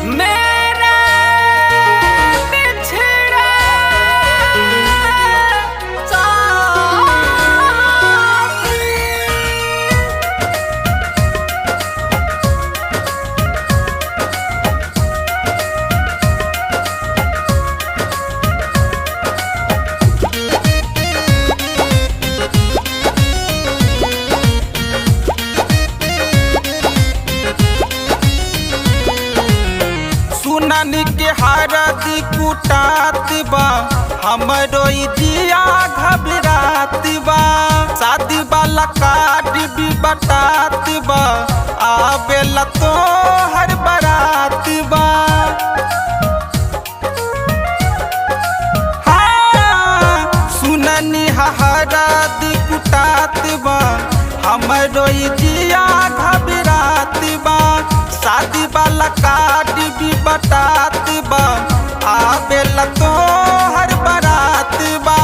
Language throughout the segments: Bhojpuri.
मेरा बिछड़ा साथी। सुनानी के हारदी कुटात बा हमरो जिया घबरात बा। शादी वाला कार्ड भी बटात बा आवेला तो हर बारात बा। हाँ, सुनानी हारदी कुटात बा हमरो जिया घबरात बा। शादी वाला कार्ड भी बटात बा आवेला तो हर बारात बा।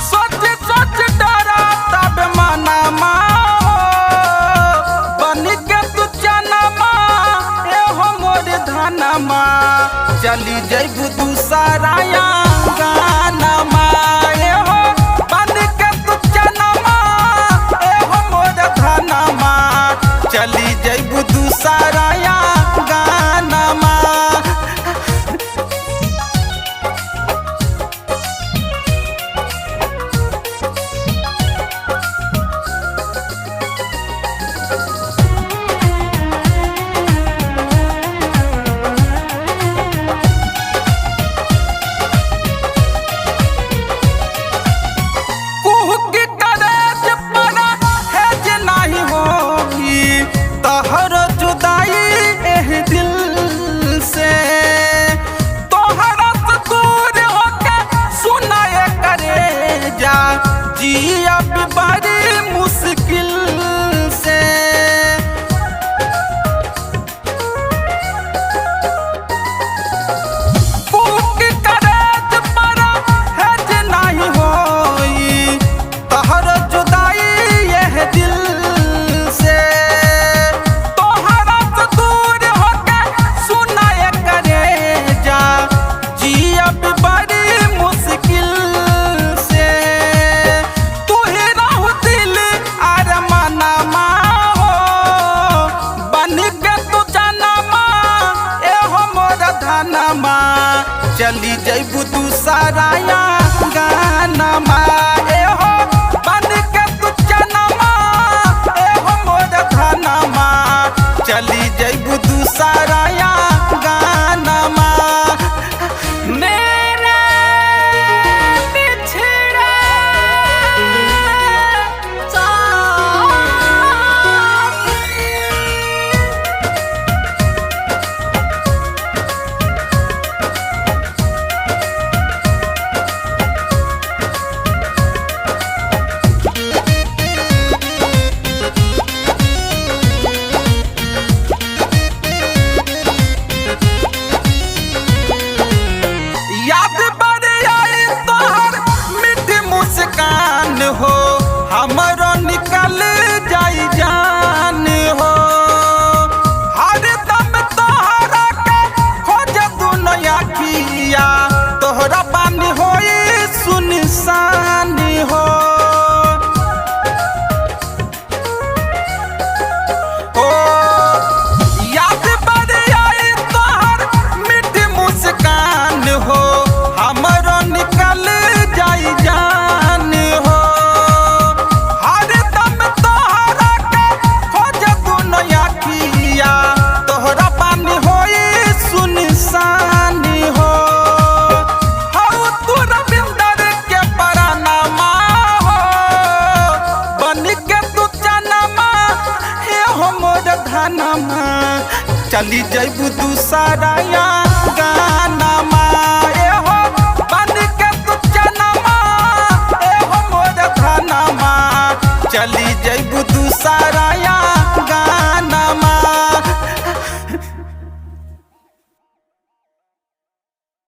सोच सोच डरा तब मनमा बन के तू जनमा एहो मोर धनमा। चली जैबू दूसराया गानमा एहो बन के तू जनमा एहो मोर धनमा। चली जैबू दूसराया गानमा। तोहर जुदाई एह दिल से तोहरा से दूर होके सुनाए करे जा जी अब बड़ी मुश्किल से। कुक करत परा है जे नहीं होई तोहर जुदाई एह दिल से। चली जैबू दूसराया गानमा एहो बन के तू जनमा एहो मोर धनमा। चली जैबू दूसराया गानमा। मेरा बिछड़ा साथी। हो हमरो निकल जाई जान हो हर दम तोहरा के खोज दुनिया किया तोहरा बानी होई सुनसान हो। याद बड़ी आई तोहर मीठी मुस्कान हो हमरो निकल जाई जान हो। चली जैबू दूसराया गानमा एहो बन के तू जनमा एहो मोर धनमा। चली जैबू दूसराया